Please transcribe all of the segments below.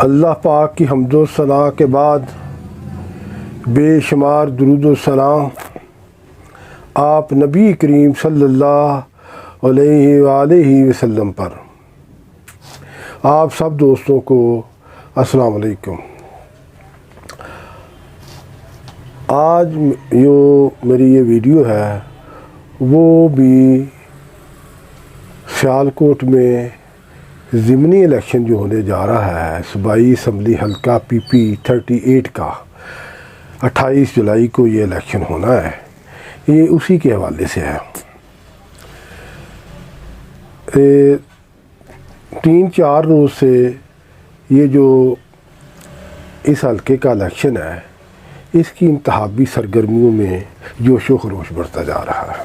अल्लाह पाक की हम्दो सना के बाद बेशुमार दुरूद व सलाम आप नबी करीम सल्लल्लाहु अलैहि वसल्लम पर। आप सब दोस्तों को अस्सलाम वालेकुम। आज जो मेरी ये वीडियो है वो भी सियालकोट में ज़िमनी इलेक्शन जो होने जा रहा है सूबाई असम्बली हल्का PP 38 का 28 जुलाई को ये इलेक्शन होना है, ये उसी के हवाले से है। 3-4 रोज़ से ये जो इस हल्के का इलेक्शन है इसकी इंतहाबी सरगर्मियों में जोशो खरोश बढ़ता जा रहा है।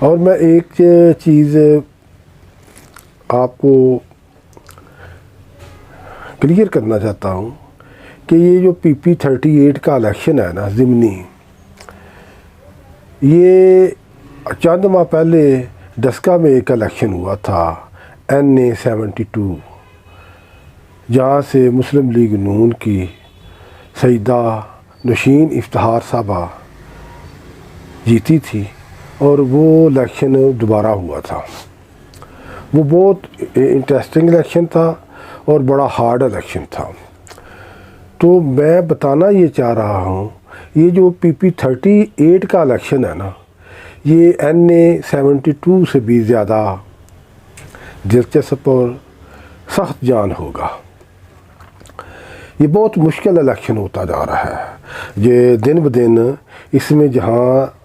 और मैं एक चीज़ आपको क्लियर करना चाहता हूँ कि ये जो PP 38 का इलेक्शन है ना ज़िमनी, ये चंद माह पहले डस्का में एक इलेक्शन हुआ था NA 72, जहाँ से मुस्लिम लीग नून की सईदा नशीन इफ्तिखार साहबा जीती थी और वो इलेक्शन दोबारा हुआ था। वो बहुत इंटरेस्टिंग इलेक्शन था और बड़ा हार्ड इलेक्शन था। तो मैं बताना ये चाह रहा हूँ ये जो PP 38 का इलेक्शन है ना, ये NA 72 से भी ज़्यादा दिलचस्प और सख्त जान होगा। ये बहुत मुश्किल इलेक्शन होता जा रहा है। ये दिन ब दिन इसमें जहाँ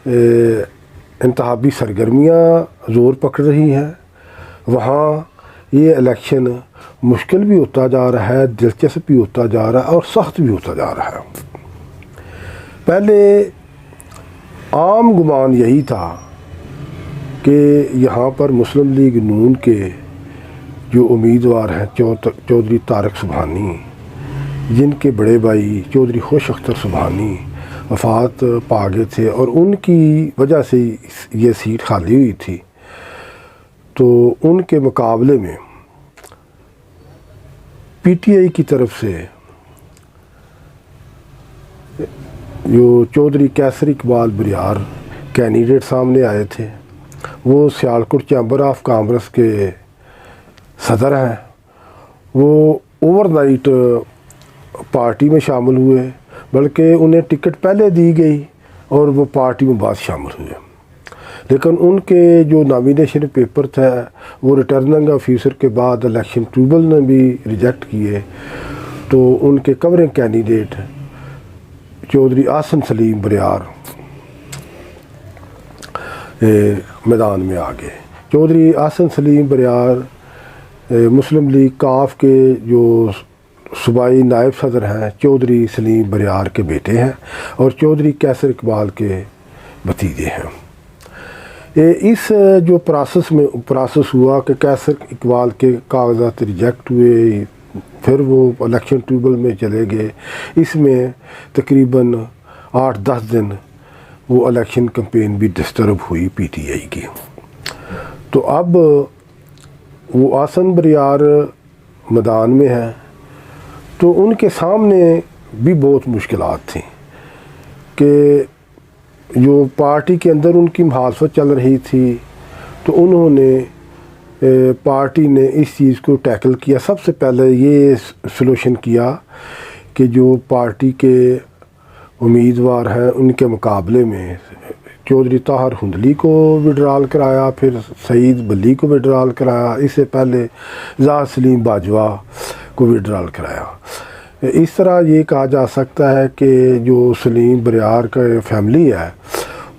इंतहाबी सरगर्मियाँ ज़ोर पकड़ रही हैं, वहाँ ये इलेक्शन मुश्किल भी होता जा रहा है, दिलचस्प भी होता जा रहा है और सख्त भी होता जा रहा है। पहले आम गुमान यही था कि यहाँ पर मुस्लिम लीग नून के जो उम्मीदवार हैं चौधरी तारिक सुबहानी, जिनके बड़े भाई चौधरी खुश अख्तर सुबहानी वफ़ात पा गए थे और उनकी वजह से ये सीट खाली हुई थी, तो उनके मुकाबले में PTI की तरफ से जो चौधरी कैसर इकबाल बरियार कैंडिडेट सामने आए थे। वो सियालकोट चैम्बर ऑफ कॉमर्स के सदर हैं। वो ओवरनाइट पार्टी में शामिल हुए, बल्कि उन्हें टिकट पहले दी गई और वो पार्टी में बाद शामिल हुए। लेकिन उनके जो नॉमिनेशन पेपर था वो रिटर्निंग ऑफिसर के बाद इलेक्शन ट्रिब्यूनल ने भी रिजेक्ट किए, तो उनके कवरिंग कैंडिडेट चौधरी आसन सलीम बरियार मैदान में आ गए। चौधरी आसन सलीम बरियार मुस्लिम लीग काफ के जो सूबाई नायब सदर हैं चौधरी सलीम बरियार के बेटे हैं और चौधरी कैसर इकबाल के भतीजे हैं। इस जो प्रोसेस हुआ कि कैसर इकबाल के कागजात रिजेक्ट हुए, फिर वो इलेक्शन ट्रिब्यूनल में चले गए। इसमें तकरीबन 8-10 दिन वो इलेक्शन कैंपेन भी डिस्टर्ब हुई PTI की। तो अब वो आसन बरियार मैदान में हैं, तो उनके सामने भी बहुत मुश्किलात थी कि जो पार्टी के अंदर उनकी मुखालफत चल रही थी, तो उन्होंने पार्टी ने इस चीज़ को टैकल किया। सबसे पहले ये सलूशन किया कि जो पार्टी के उम्मीदवार हैं उनके मुकाबले में चौधरी ताहर हुंदली को विड्रॉल कराया, फिर सईद बली को विड्रॉल कराया, इससे पहले ज़ाहिर सलीम बाजवा को विड्रॉल कराया। इस तरह ये कहा जा सकता है कि जो सलीम बरियार का फैमिली है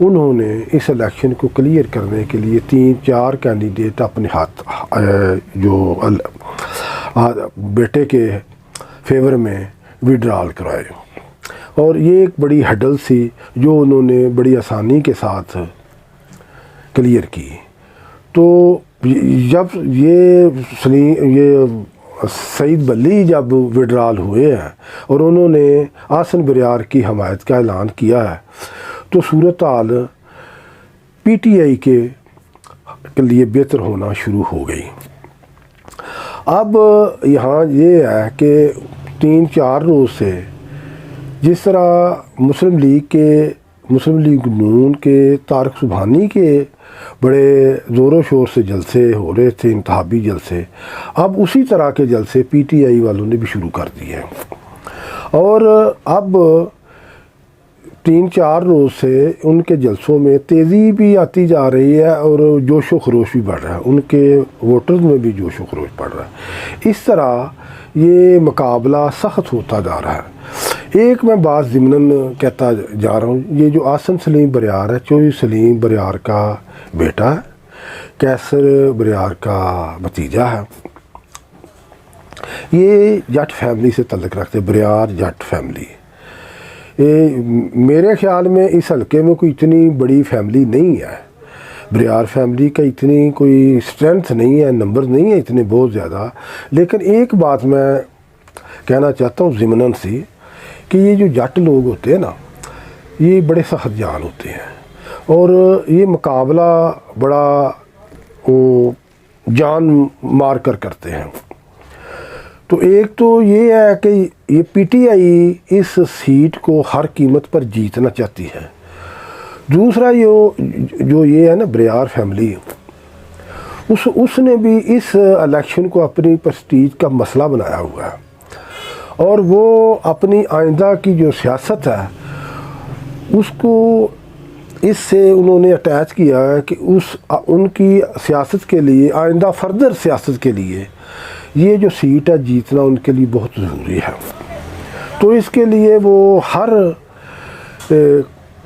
उन्होंने इस इलेक्शन को क्लियर करने के लिए 3-4 कैंडिडेट अपने हाथ जो बेटे के फेवर में विड्रॉल कराए और ये एक बड़ी हडल सी जो उन्होंने बड़ी आसानी के साथ क्लियर की। तो जब ये सईद बली जब विड्रॉल हुए हैं और उन्होंने आसन बरियार की हमायत का ऐलान किया है, तो सूरत हाल PTI के लिए बेहतर होना शुरू हो गई। अब यहाँ ये है कि 3-4 रोज़ से जिस तरह मुस्लिम लीग नून के तारिक सुबहानी के बड़े ज़ोरों शोर से जलसे हो रहे थे, इंतहाबी जलसे, अब उसी तरह के जलसे PTI वालों ने भी शुरू कर दिए हैं। और अब 3-4 रोज़ से उनके जलसों में तेज़ी भी आती जा रही है और जोश व खरोश भी बढ़ रहा है, उनके वोटर्स में भी जोश व खरोश बढ़ रहा है। इस तरह ये मुकाबला सख्त होता जा रहा है। एक मैं बात ज़िमनन कहता जा रहा हूँ, ये जो आसिम सलीम बरियार है, चौधरी सलीम बरियार का बेटा है, कैसर बरियार का भतीजा है। ये जट फैमिली से तल्लुक़ रखते, बरियार जट फैमिली। ये मेरे ख़्याल में इस हल्के में कोई इतनी बड़ी फैमिली नहीं है, बरियार फैमिली का इतनी कोई स्ट्रेंथ नहीं है, नंबर नहीं है इतने बहुत ज़्यादा। लेकिन एक बात मैं कहना चाहता हूँ ज़िमनन से कि ये जो जट लोग होते हैं ना, ये बड़े सख्त जान होते हैं और ये मुकाबला बड़ा जान मार कर करते हैं। तो एक तो ये है कि ये PTI इस सीट को हर कीमत पर जीतना चाहती है। दूसरा जो ये है ना बरियार फैमिली, उसने भी इस इलेक्शन को अपनी प्रेस्टीज का मसला बनाया हुआ है और वो अपनी आइंदा की जो सियासत है उसको इससे उन्होंने अटैच किया है कि उनकी सियासत के लिए, आइंदा फर्दर सियासत के लिए ये जो सीट है जीतना उनके लिए बहुत ज़रूरी है। तो इसके लिए वो हर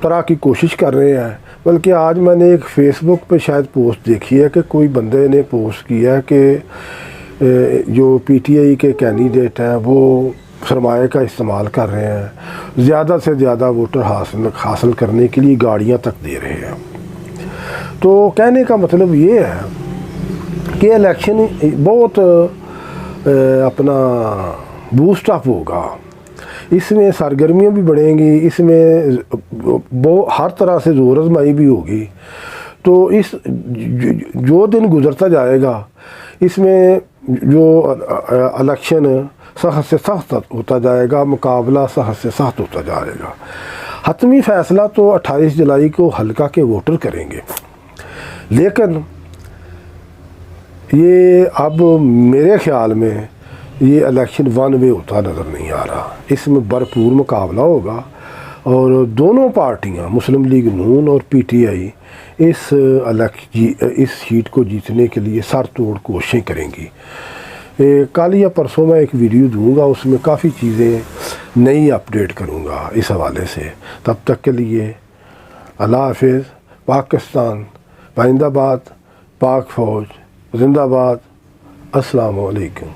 तरह की कोशिश कर रहे हैं। बल्कि आज मैंने एक फ़ेसबुक पे शायद पोस्ट देखी है कि कोई बंदे ने पोस्ट किया है कि जो PTI के कैंडिडेट हैं वो सरमाए का इस्तेमाल कर रहे हैं, ज़्यादा से ज़्यादा वोटर हासिल करने के लिए गाड़ियां तक दे रहे हैं। तो कहने का मतलब ये है कि इलेक्शन बहुत अपना बूस्ट अप होगा, इसमें सरगर्मियाँ भी बढ़ेंगी, इसमें हर तरह से ज़ोर आज़माई भी होगी। तो इस जो दिन गुज़रता जाएगा इसमें जो इलेक्शन सख्त से सख्त होता जाएगा, मुकाबला सख्त से सख्त होता जाएगा। हतमी फ़ैसला तो 28 जुलाई को हल्का के वोटर करेंगे, लेकिन ये अब मेरे ख़्याल में ये इलेक्शन वन वे होता नज़र नहीं आ रहा। इसमें भरपूर मुकाबला होगा और दोनों पार्टियां मुस्लिम लीग नून और PTI इस सीट को जीतने के लिए सर तोड़ कोशिशें करेंगी। कल या परसों मैं एक वीडियो दूंगा, उसमें काफ़ी चीज़ें नई अपडेट करूंगा इस हवाले से। तब तक के लिए अल्लाह हाफिज़। पाकिस्तान पाइंदाबाद, पाक फ़ौज जिंदाबाद। अस्सलामु अलैकुम।